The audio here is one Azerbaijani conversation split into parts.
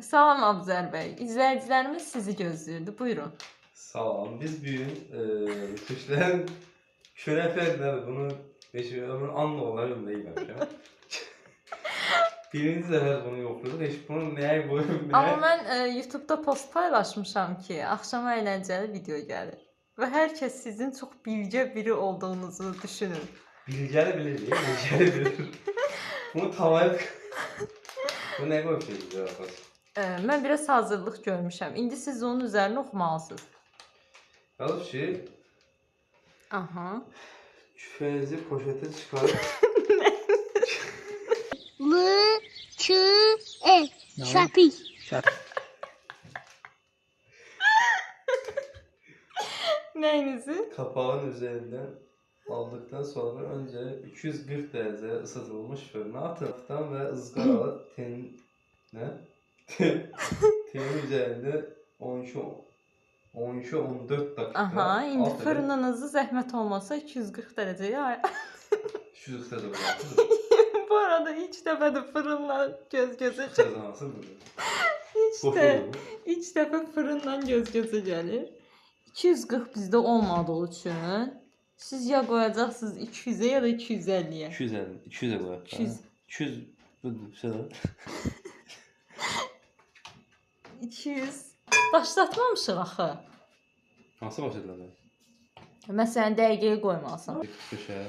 Salam Abzər bəy. İzləyicilərimiz sizi gözləyirdi. Buyurun. Salam. Biz bugün Türklərin künəfədir. Bunu ömrün anla olarım deyilmişəm. Birinci dəfə bunu yoxladık. Heç bunu nəyə qoyum, Amma mən YouTube-da post paylaşmışam ki, axşam əyləncəli video gəlir. Və hər kəs sizin çox bilgə biri olduğunuzu düşünür. Bilgəli bilir, bilgəli bilir. Bunu tamayıb... Bu nə qoyub Mən biraz hazırlıq görmüşəm. İndi siz onun üzərini oxumalısınız. Qalıb ki... Aha. Küfənizi poşetə çıxarıb... L-Ç-E Şəpik. Nəyinizi? Kapağın üzerinden aldıktan sonra önce 240 derece ısıtılmış fırına atın ve ızgaralı tenin üzerinde 13-14 dakika. Aha, indi fırınınızı zəhmət olmasa 240 dərəcəyə ay. 240 derece bırakın. Bu arada ilk dəfədə fırınla göz-gözə gəlir. İlk dəfə fırınla göz-gözə gəlir. 240 bizdə olmadığı üçün siz ya qoyacaqsınız 200-ə ya da 250-yə. 200'e koyalım. 200 bu şeyler. 200 başlatmamışıq axı. Nasıl başladılar? Məsələn, dəqiqəyə qoymalısan. 45'e.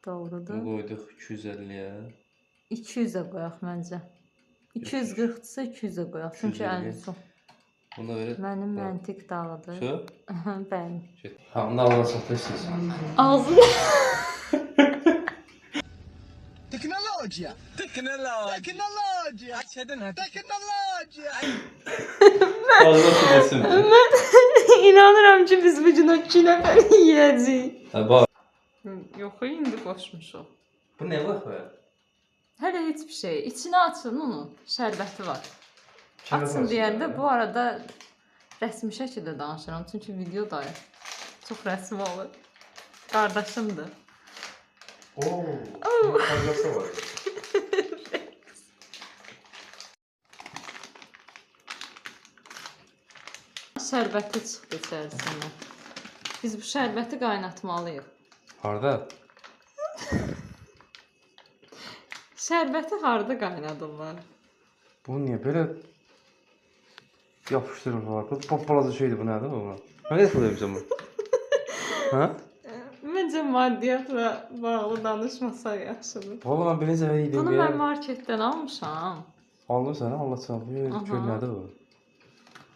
Doğrudur. Bunu koyduk 250'ye. 200-ə qoyaq məncə. 240-dırsa 200-ə qoyaq. Çünki 250. ən çox. Buna verir. Mənim məntiq dağıdır. Şu? Bəli. Ha, bunu alana satıyorsunuz. Ağzını Tecnologia! Tecnologia! Tecnologia! Fazla söylesin. mən inanıram ki, biz bu gün o künəfəni yeyəcəyik. Ha, bak. Yox, indi qoşmuşuq. Bu ne bak be? Hələ heç bir şey. İçinə açın onun. Şərbəti var. Açın deyəndə bu arada rəsmi şəkildə danışıram. Çünki videodayım. Çox rəsmi olur. Qardaşımdır. Oo. Fazlası var. Şərbəti çıxdı içərisinə. Biz bu şərbəti qaynatmalıyıq. Harda? Şərbəti harda qaynadırlar? Bu niye böyle yapıştırılır? Bu paparazı şeydi, bu nerede bu? Ben ne yapıyorum bu? Ha? Məncə maddiyyatla bağlı danışmasaq yaxşıdır. Vallahi ben birinci sefer yedim. Bunu mən marketdən almışam. Aldım sana, Allah çarpıyor. Aha. Köy nerede bu?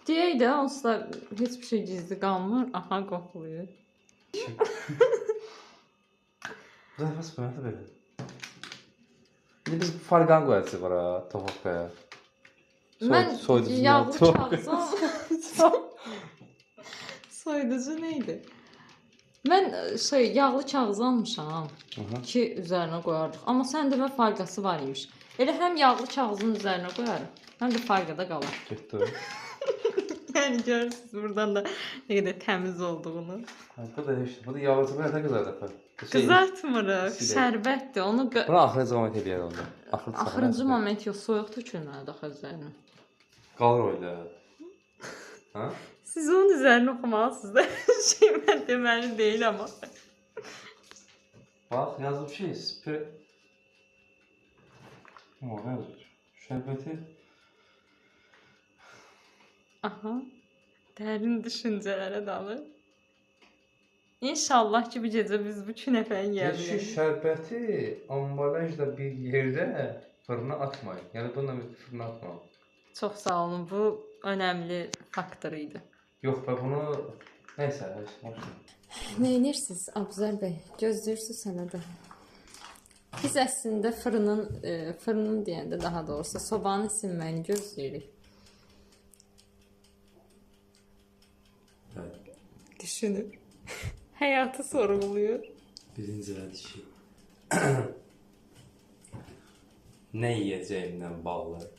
Deyək də, onsuz da heç bir şey gizli qalmır. Aha, qoxuluyur. Bu da nasıl böyle böyle? Bir de biz fargan koyarız var ha, tavukaya. Mən Soyducu yağlı tavuk. kağızam. Soyducu neydi? Mən yağlı kağız almışam ki, üzərinə qoyardıq. Amma sən demə farqası var imiş. Elə həm yağlı kağızın üzərinə qoyarıq, həm də farqada qalar. Getdi. Yəni görürsünüz buradan da nə qədər təmiz olduğunu. Bu da işte, bu da yağlıcı ne kadar da. Qızartmırıq, şərbətdir. Onu Bunu axırıncı moment eləyər onda. axırıncı moment yox, soyuq tökülməlidir axı üzərinə. Qalır öyle. Ha? Siz onun üzərinə oxumalısınız da. Şey mən deməli deyil amma. Bak yazılı bir şey. Ne yazıyor? Şerbeti. Aha. Dərin düşüncələrə dalır. İnşallah ki, bu gecə biz bu künəfəni Şu yeyəcəyik. şerbeti ambalajla bir yerde fırına atmayın. Yani bununla bir fırına atmayın. Çox sağ olun. Bu önəmli faktor idi. Yok be bunu... Neyse. Nə edirsiniz Abzər bəy? Gözləyirsiniz sənə də. Biz əslində fırının deyəndə daha doğrusu sobanın isinməyini gözləyirik. Evet. Düşünür. Həyatı sorğuluyor. Birinci şey. Ne yiyeceğimden bağlı.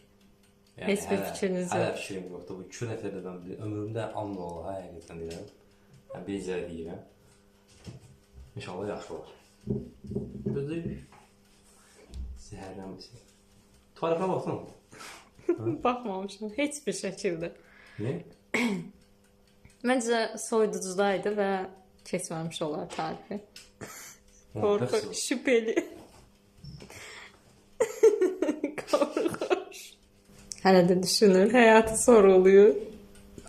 Yani Heç bir fikriniz yox. Hələ fikrim yoxdur. Bu 2 dəfədə mən ömrümdə anla ola həqiqətən deyirəm. Yəni birinci deyirəm. İnşallah yaxşı olar. Gözləyir. Zəhərlənməsin. Tarife baksana. Baxmamışam heç bir şəkildə. Ne? Məncə soyuducudaydı və keçməmiş olar tarifi. Qorxu, şübheli. Qorxuş. Hələ də düşünür, həyatı soruluyor.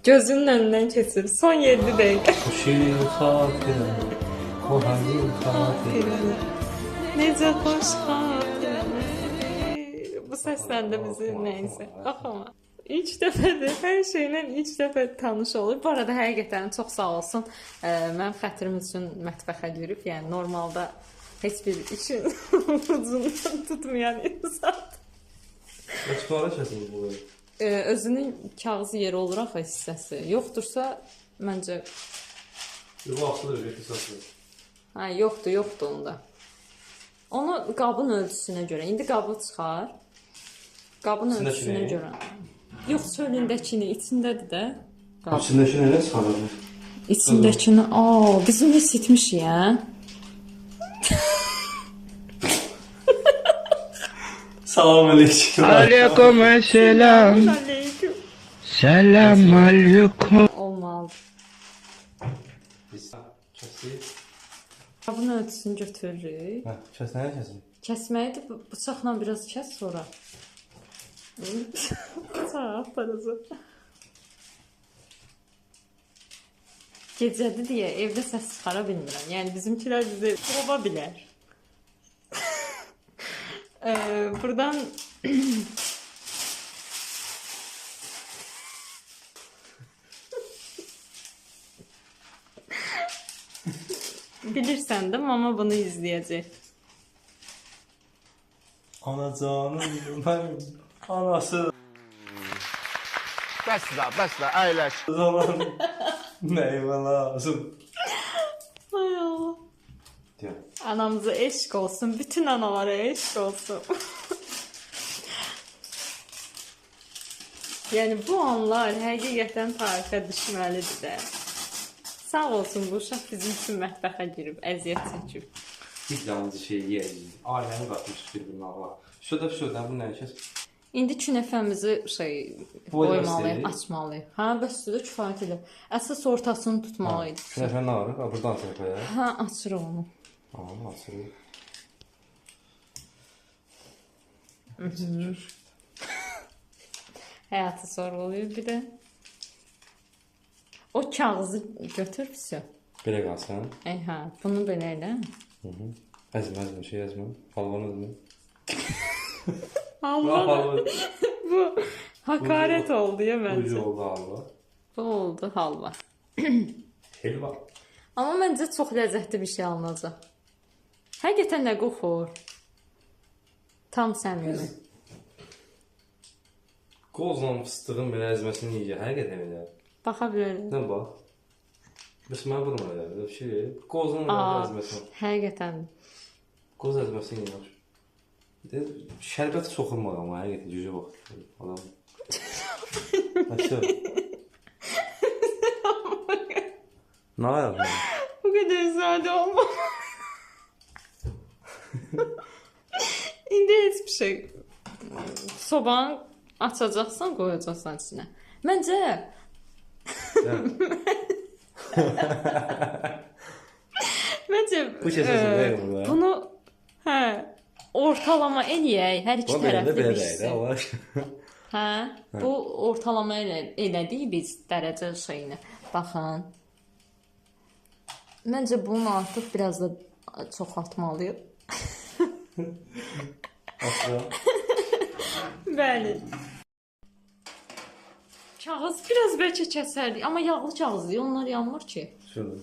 Gözünün önündən keçir. Son 7 dəqiqə. Xoşu xatirə, o hangi xatirə. Necə xoş xatirə. Bu səsləndə bizi nəysə. Baxama. İlk dəfədir, hər şeylə ilk dəfə tanış olur. Bu arada həqiqətən çox sağ olsun. Mənim xətrim üçün mətbəxə girib. Yəni normalda heç bir işin ucundan tutmayan insan. Açıqlara kəsiniz bu. Özünün kağızı yeri olur axı hissəsi. Yoxdursa məncə Vaxtıdır götürsəsiniz. hə yoxdur onda. Onu qabın ölçüsünə görə. İndi qabı çıxar. Qabın ölçüsünə görə. Yox, çölündəkini, içindədir də. İçindəki nə çıxarır? İçindəkini, biz onu isitmişik, hə? Salam aleyküm. Aleyküm selam. Aleyküm. Selam aleyküm. Olmalı. Biz kəsirik. Qabın ölçüsünü götürürük. Hə, kəsənə kəsin. Kəsməyi də bıçaqla biraz kəs sonra. Bıçaq aparacaq. Gecədir deyə evdə səs çıxara bilmirəm. Yəni bizimkilər bizi qova bilər. Buradan bilirsən də mama bunu izləyəcək. Anacanım mənim anası Bəslə, əyləş. zaman nəyimə lazım. Ay Allah. Deyəm. Anamıza eşq olsun, bütün analara eşq olsun. Yəni bu anlar həqiqətən tarixə düşməlidir də. Sağ olsun bu uşaq bizim üçün mətbəxə girib, əziyyət çəkib. Biz yalnız şey yeyəcəyik. Ailəni qatmış bir-birinə ağla. Şurada bu nə kəs? İndi künəfəmizi qoymalıyıq, açmalıyıq. Hə, bəs sizə kifayət edir. Əsas ortasını tutmalıyıq. Künəfə nə arıq? Buradan tərəfə. Hə, açırıq onu. Tamam, açırıq. Həyatı sorğuluyur bir də. O kağızı götür, vəsə. Belə qalsın. Hə, bunu belə elə. Əzmə, şey əzmə. Halvanı əzmə. Allah. Bu hakaret oldu ya məncə. Ucu oldu halva. Bu oldu halva. Helva. Amma məncə çox ləzzətli bir şey alınacaq. Həqiqətən nə qoxur? Tam səmimi. Qozla fıstığın belə əzməsini yiyəcək. Həqiqətən elə. Baxa bilərik. Nə bax? Bəs mən vurma elə. Bir şey. Qozla əzməsini. Həqiqətən. Qoz əzməsini yiyək. Şərbət soxulmadı amma həqiqətən cücə bax. Adam. Nəsə? Nə yapıyorsun? Bu qədər sadə olma. İndi heç bir şey. Sobanı açacaqsan, qoyacaqsan içinə. Məncə Bu keçəsən deyil bu. Bunu ortalama eləyək hər iki tərəfdə pişsin. Hə, bu ortalama elədik biz dərəcə şeyini. Baxın. Məncə bunun artıq biraz da çoxaltmalıyıq. Bəli. Kağız biraz bəlkə kəsərdik, amma yağlı kağızdır, onlar yanmır ki. Şurada.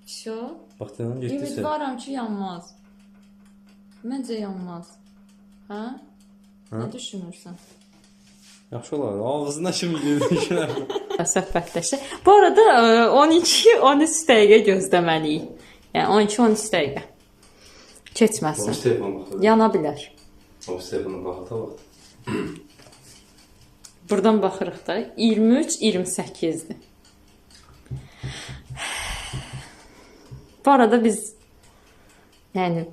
Şu. Baxdın, getdirsən. Ümidvaram ki, yanmaz. Məncə yanmaz. Hə? Nə düşünürsən? Yaxşı olar. Ağzına kimi gedir. Söhbətləşək. Bu arada 12-13 dəqiqə gözləməliyik. Yəni 12-13 dəqiqə. Keçməsin. Yana bilər. O telefona baxata bax. Buradan baxırıq da 23-28-dir. Bu arada biz yəni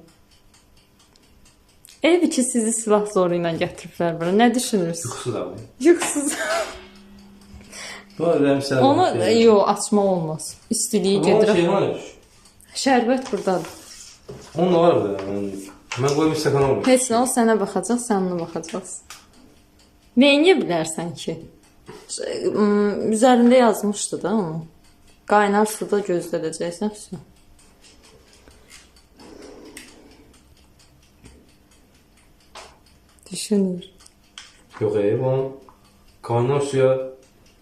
Ev içi sizi silah zoru ilə gətiriblər bura. Nə düşünürsünüz? Yuxusuz abi. Yuxusuz. Bu rəmsəl. Onu açmaq olmaz. İstiliyi gedir. Şey var. Şərbət burdadır. Onun var burada. Mən qoyum stəkan olmuyor. Heç nə o sənə baxacaq, sən ona baxacaqsın. Neyinə bilərsən ki? Üzərində yazmışdı da onu. Qaynar suda gözlədəcəksən. Düşünür. Yox, onu qaynar suya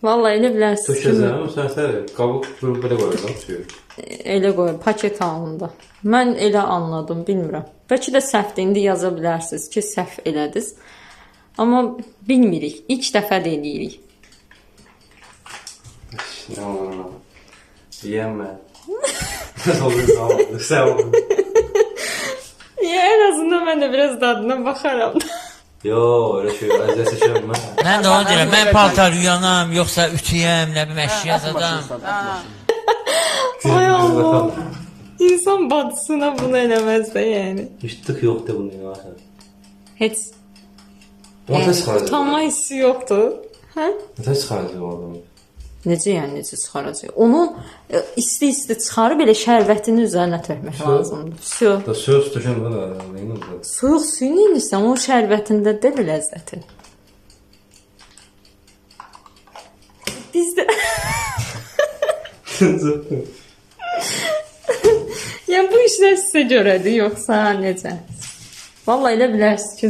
Vallahi elə bilərsən. tökəcəm, sən sərə qabıq belə qoyacam suyu. Elə qoy, paket halında. Mən elə anladım, bilmirəm. Bəlkə də səhvdir, indi yaza bilərsiniz ki, səhv elədiniz. Amma bilmirik, ilk dəfə də eləyirik. Yiyəm mən. Sağ olun. En azından mən də biraz dadına baxaram. Yo, öyle şey, əziyyət çəkirəm mən. Mən də onu deyirəm, mən paltar yuyanam, yoxsa ütüyəm, nə bilim, əşya yazadam. Ay Allah. İnsan bacısına bunu eləməz də yəni. Heç tık yoxdur bunun ya. Heç Orta çıxaracaq. utanma hissi yoxdur. Hə? Orta çıxaracaq o adamı. Necə yəni necə çıxaracaq? Onu isti-isti çıxarıb elə şərbətini üzərinə tökmək lazımdır. Su. Da söz tökən də nəyinə bu? Soyuq suyun inirsən, o şərbətində də ləzzəti. Bizdə yəni bu işlər sizə görədir, yoxsa necə? Vallahi elə bilərsiniz ki,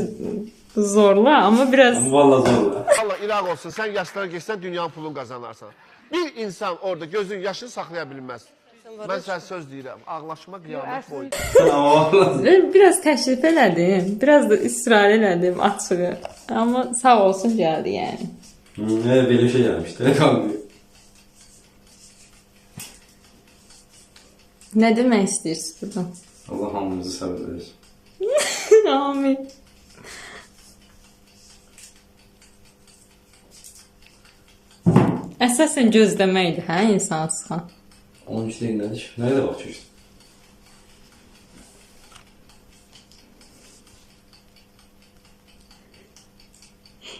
zorla, amma biraz Vallahi zorla. Allah ilah olsun, sen yaşlara geçsen dünyanın pulunu kazanarsan. Bir insan orada gözün yaşını saklayabilmez. Ben sen söz deyirəm, ağlaşma qiyamət boyu. biraz təşrif elədim, biraz da israr elədim açığı. Amma sağ olsun gəldi yəni. Belə şey gəlmişdi. Nə demək istəyirsiniz buradan? Allah hamımızı səbir versin. Amin. Əsasən gözləməkdir, hə, insan çıxan. Onun işte nədir? Nəyə də baxıyorsun?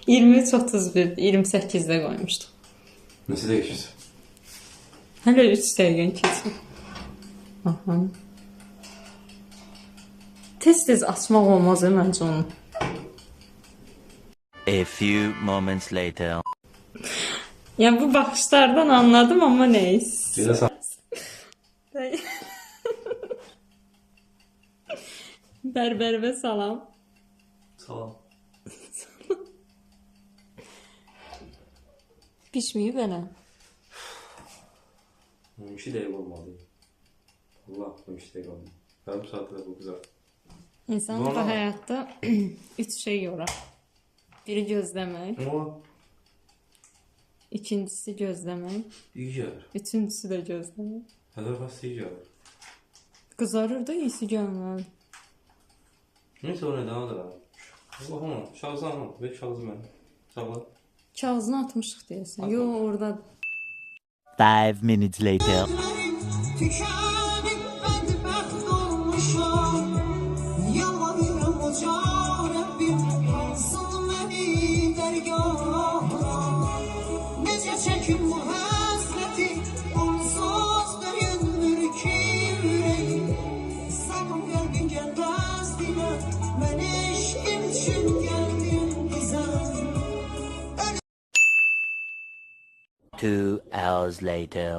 (23:31) 28-də qoymuşduq. Neçə də geçiyorsun? Hələ 3 dəqiqən keçir. Aha. Tez-tez açmaq olmaz məncə onu. A few moments later. Yəni bu baxışlardan anladım, amma neyse. Belə sağ. Bərbərvə salam. Salam. Pişməyib elə. 12 dəqiqə olmalı. Allah, 12 dəqiqə olmalı. Yarım saatdə bu qızar. İnsan bu Normal. həyatda 3 şey yorar. Biri gözləmək, Ama ikincisi gözləmək, iyi gəlir. üçüncüsü də gözləmək. Hələ fast iyi gəlir. Qızarır da iyisi gəlməli. Neyse o nədən adı? Allah'ım, şahzı alma. Ve şahzı mən. Sağla. Kağızını atmışıq deyəsən. Yo, orada 5 minutes later. Tükenip bedbaht olmuşam. Yalvarıyorum Hoca Rabbim, alsın beni dergâhına. Nece çekim bu hasreti, onsuz döyünür ki yüreğim. Sakın kalbin gelmez dile, ben eşkim için geldim bize. 2 hours later.